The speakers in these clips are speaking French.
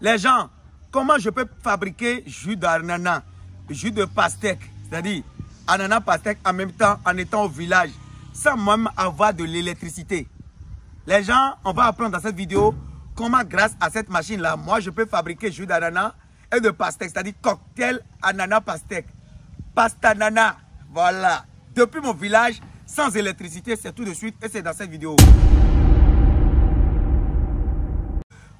Les gens, comment je peux fabriquer jus d'ananas, jus de pastèque, c'est-à-dire ananas pastèque en même temps en étant au village, sans même avoir de l'électricité. Les gens, on va apprendre dans cette vidéo comment grâce à cette machine-là, moi je peux fabriquer jus d'ananas et de pastèque, c'est-à-dire cocktail ananas pastèque. Pastanana, voilà. Depuis mon village, sans électricité, c'est tout de suite et c'est dans cette vidéo.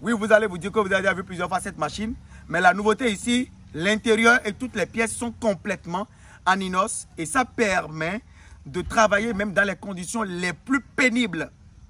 Oui, vous allez vous dire que vous avez déjà vu plusieurs fois cette machine, mais la nouveauté ici, l'intérieur et toutes les pièces sont complètement en inox et ça permet de travailler même dans les conditions les plus pénibles.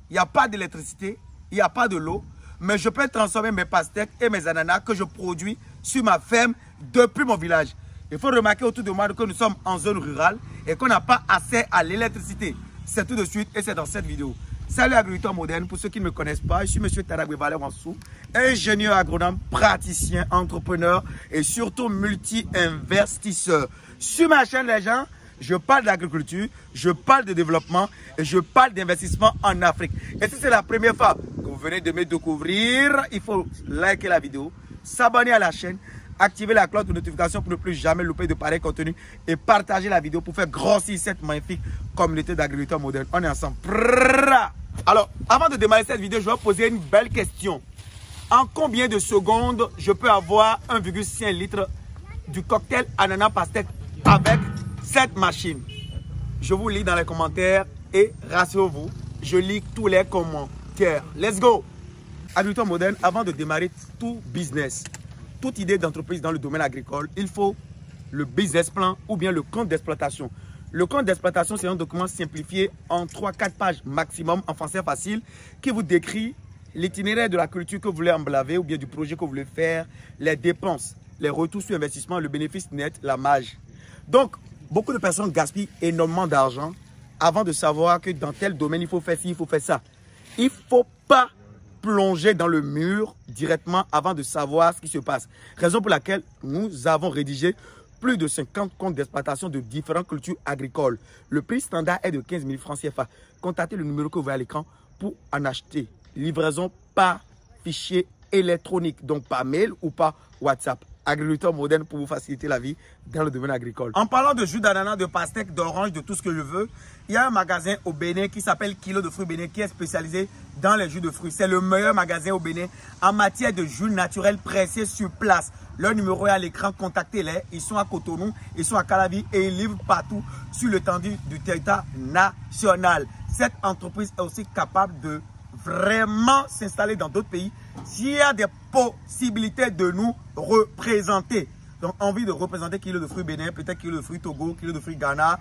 Il n'y a pas d'électricité, il n'y a pas de l'eau, mais je peux transformer mes pastèques et mes ananas que je produis sur ma ferme depuis mon village. Il faut remarquer autour de moi que nous sommes en zone rurale et qu'on n'a pas accès à l'électricité. C'est tout de suite et c'est dans cette vidéo. Salut agriculteurs modernes, pour ceux qui ne me connaissent pas, je suis M. Taragwe Valère Wansou, ingénieur agronome, praticien, entrepreneur et surtout multi-investisseur. Sur ma chaîne, les gens, je parle d'agriculture, je parle de développement et je parle d'investissement en Afrique. Et si c'est la première fois que vous venez de me découvrir, il faut liker la vidéo, s'abonner à la chaîne, activer la cloche de notification pour ne plus jamais louper de pareils contenus et partager la vidéo pour faire grossir cette magnifique communauté d'agriculteurs modernes. On est ensemble. Alors, avant de démarrer cette vidéo, je vais poser une belle question. En combien de secondes je peux avoir 1,5 litre du cocktail ananas pastèque avec cette machine? Je vous lis dans les commentaires et rassurez-vous, je lis tous les commentaires. Let's go! Agriculteurs modernes, avant de démarrer tout business, toute idée d'entreprise dans le domaine agricole, il faut le business plan ou bien le compte d'exploitation. Le compte d'exploitation, c'est un document simplifié en 3-4 pages maximum en français facile qui vous décrit l'itinéraire de la culture que vous voulez emblaver ou bien du projet que vous voulez faire, les dépenses, les retours sur investissement, le bénéfice net, la marge. Donc, beaucoup de personnes gaspillent énormément d'argent avant de savoir que dans tel domaine, il faut faire ci, il faut faire ça. Il ne faut pas plonger dans le mur directement avant de savoir ce qui se passe. Raison pour laquelle nous avons rédigé plus de 50 comptes d'exploitation de différentes cultures agricoles. Le prix standard est de 15 000 francs CFA. Contactez le numéro que vous voyez à l'écran pour en acheter. Livraison par fichier électronique, donc par mail ou par WhatsApp. Agriculteurs modernes pour vous faciliter la vie dans le domaine agricole. En parlant de jus d'ananas, de pastèque, d'orange, de tout ce que je veux, il y a un magasin au Bénin qui s'appelle Kilo de fruits Bénin qui est spécialisé dans les jus de fruits. C'est le meilleur magasin au Bénin en matière de jus naturels pressés sur place. Leur numéro est à l'écran, contactez-les. Ils sont à Cotonou, ils sont à Calavi et ils livrent partout sur l'étendue du territoire national. Cette entreprise est aussi capable de vraiment s'installer dans d'autres pays s'il y a des possibilités de nous représenter. Donc, envie de représenter Kilo de fruits Bénin, peut-être Kilo de fruits Togo, Kilo de fruits Ghana,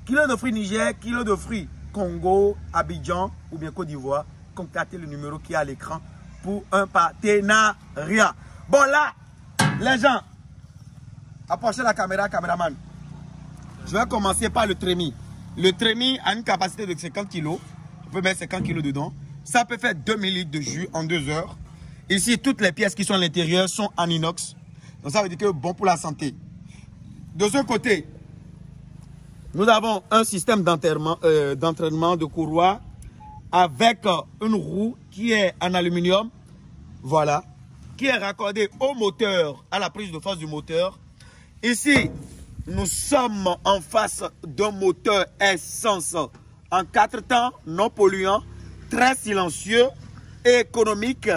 Kilo de fruits Niger, Kilo de fruits Congo, Abidjan ou bien Côte d'Ivoire. Contactez le numéro qui est à l'écran pour un partenariat. Bon là, les gens, approchez la caméra, caméraman. Je vais commencer par le trémi. Le trémi a une capacité de 50 kg. On peut mettre 50 kg dedans. Ça peut faire 2000 litres de jus en 2 heures. Ici, toutes les pièces qui sont à l'intérieur sont en inox. Donc ça veut dire que bon pour la santé. De ce côté, nous avons un système d'entraînement de courroie avec une roue qui est en aluminium. Voilà. Qui est raccordée au moteur, à la prise de force du moteur. Ici, nous sommes en face d'un moteur essence en 4 temps, non polluant, très silencieux et économique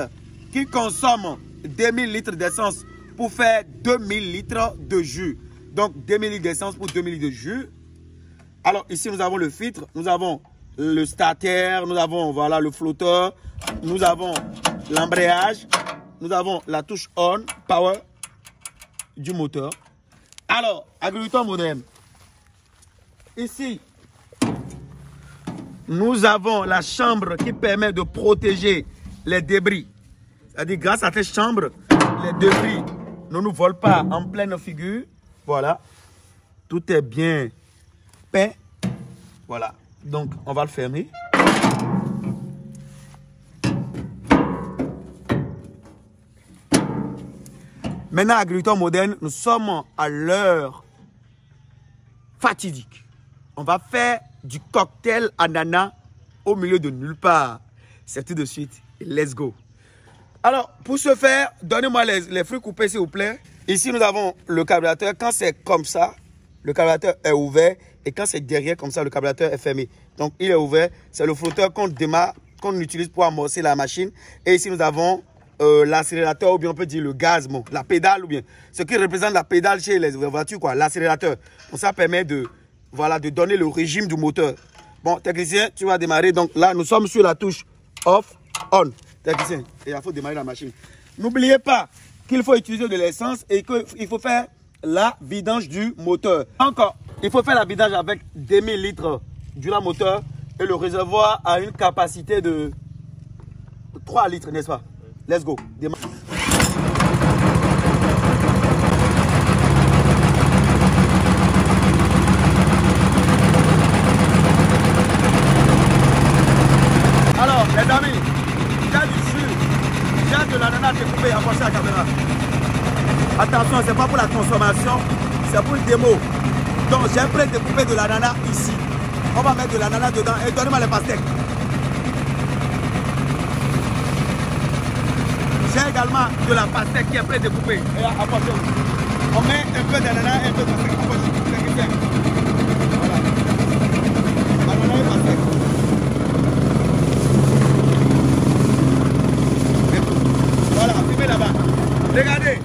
qui consomme 2000 litres d'essence pour faire 2000 litres de jus. Donc 2000 litres d'essence pour 2000 litres de jus. Alors ici nous avons le filtre, nous avons le starter, nous avons voilà le flotteur, nous avons l'embrayage, nous avons la touche on, power du moteur. Alors, agriculteurs modernes, ici nous avons la chambre qui permet de protéger les débris. C'est-à-dire, grâce à cette chambre, les débris ne nous volent pas en pleine figure. Voilà. Tout est bien peint. Voilà. Donc, on va le fermer. Maintenant, agriculteurs modernes, nous sommes à l'heure fatidique. On va faire du cocktail ananas au milieu de nulle part. C'est tout de suite. Let's go. Alors, pour ce faire, donnez-moi les fruits coupés, s'il vous plaît. Ici, nous avons le carburateur. Quand c'est comme ça, le carburateur est ouvert. Et quand c'est derrière comme ça, le carburateur est fermé. Donc, il est ouvert. C'est le frotteur qu'on démarre, qu'on utilise pour amorcer la machine. Et ici, nous avons l'accélérateur, ou bien on peut dire le gaz, bon, la pédale, ou bien ce qui représente la pédale chez les voitures, quoi, l'accélérateur. Donc, ça permet de, voilà, de donner le régime du moteur. Bon, technicien, tu vas démarrer. Donc là, nous sommes sur la touche off, on. Technicien, il faut démarrer la machine. N'oubliez pas qu'il faut utiliser de l'essence et qu'il faut faire la vidange du moteur. Encore, il faut faire la vidange avec 2000 litres d'huile à moteur et le réservoir a une capacité de 3 litres, n'est-ce pas? Let's go. Alors, les amis, il y a du jus, il y a de l'ananas découpé, accroché à la caméra. Attention, ce n'est pas pour la consommation, c'est pour le démo. Donc, j'ai prédécoupé de l'ananas ici. On va mettre de l'ananas dedans et donnez-moi les pastèques. J'ai également de la pastèque qui est prédécoupée. Et approchez-vous. On met un peu d'ananas et un peu de pastèque. Approchez-vous. Voilà. Ananas et pastèque. Voilà, filmez là-bas. Regardez.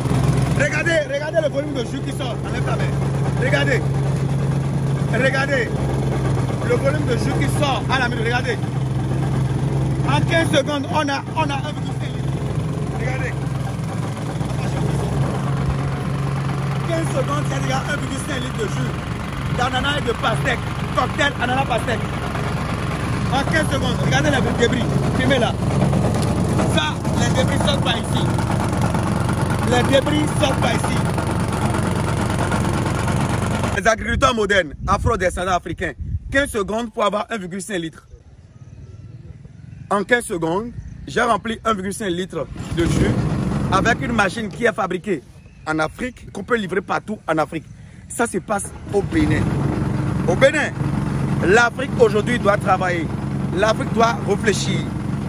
Regardez le volume de jus qui sort. Enlève ta main. Regardez. Regardez. Le volume de jus qui sort à la minute. Regardez. En 15 secondes, on a 1,5 litre. Regardez. 15 secondes, c'est déjà 1,5 litre de jus d'ananas et de pastèque. Cocktail ananas pastèque. En 15 secondes, regardez les débris. Filmez là. Ça, les débris sortent pas ici. Les débris sortent pas ici. Les agriculteurs modernes, afro-descendants africains, 15 secondes pour avoir 1,5 litre. En 15 secondes, j'ai rempli 1,5 litre de jus avec une machine qui est fabriquée en Afrique, qu'on peut livrer partout en Afrique. Ça se passe au Bénin. Au Bénin, l'Afrique aujourd'hui doit travailler. L'Afrique doit réfléchir.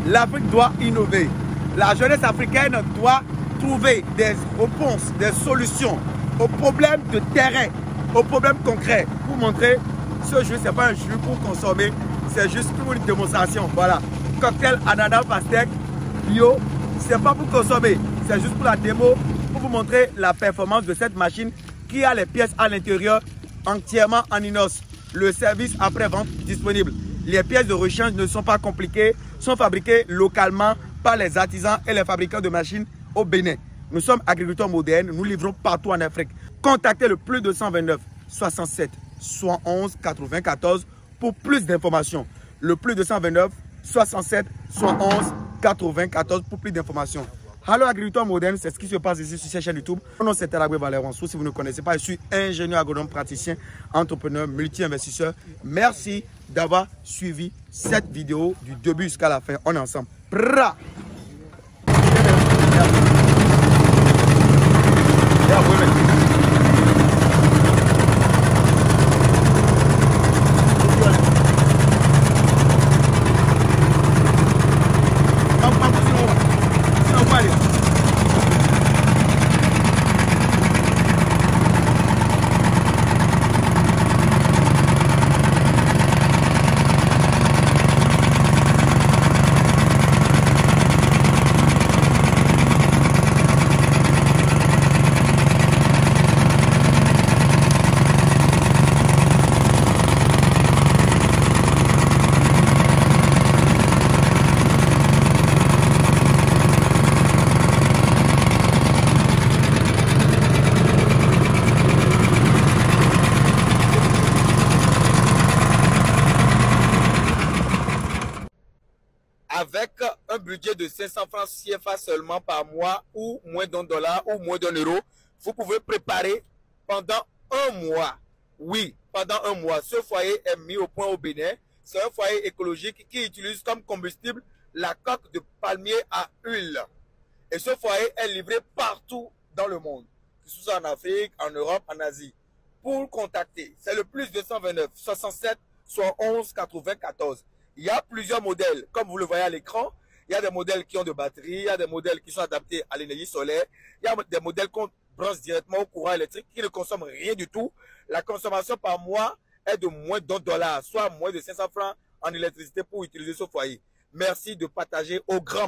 L'Afrique doit innover. La jeunesse africaine doit trouver des réponses, des solutions aux problèmes de terrain, aux problèmes concrets. Pour montrer, ce jus, ce n'est pas un jus pour consommer, c'est juste pour une démonstration. Voilà. Cocktail ananas pastèque bio, ce n'est pas pour consommer, c'est juste pour la démo, pour vous montrer la performance de cette machine qui a les pièces à l'intérieur entièrement en inox. Le service après-vente disponible. Les pièces de rechange ne sont pas compliquées, sont fabriquées localement par les artisans et les fabricants de machines au Bénin. Nous sommes agriculteurs modernes, nous livrons partout en Afrique. Contactez le plus 229 67 71 94 pour plus d'informations. Le plus 229 67 71 94 pour plus d'informations. Allô agriculteurs modernes, c'est ce qui se passe ici sur cette chaîne YouTube. Mon nom c'est Talagwe Valéron. Si vous ne connaissez pas, je suis ingénieur agronome praticien, entrepreneur, multi-investisseur. Merci d'avoir suivi cette vidéo du début jusqu'à la fin. On est ensemble. Pra! Avec un budget de 500 francs CFA seulement par mois ou moins $1 ou moins €, vous pouvez préparer pendant un mois. Oui, pendant un mois. Ce foyer est mis au point au Bénin. C'est un foyer écologique qui utilise comme combustible la coque de palmier à huile. Et ce foyer est livré partout dans le monde, que ce soit en Afrique, en Europe, en Asie. Pour le contacter, c'est le plus 229 67 71 94. Il y a plusieurs modèles, comme vous le voyez à l'écran. Il y a des modèles qui ont de batterie, il y a des modèles qui sont adaptés à l'énergie solaire, il y a des modèles qu'on branche directement au courant électrique qui ne consomment rien du tout. La consommation par mois est de moins d'$1, soit moins de 500 francs en électricité pour utiliser ce foyer. Merci de partager au grand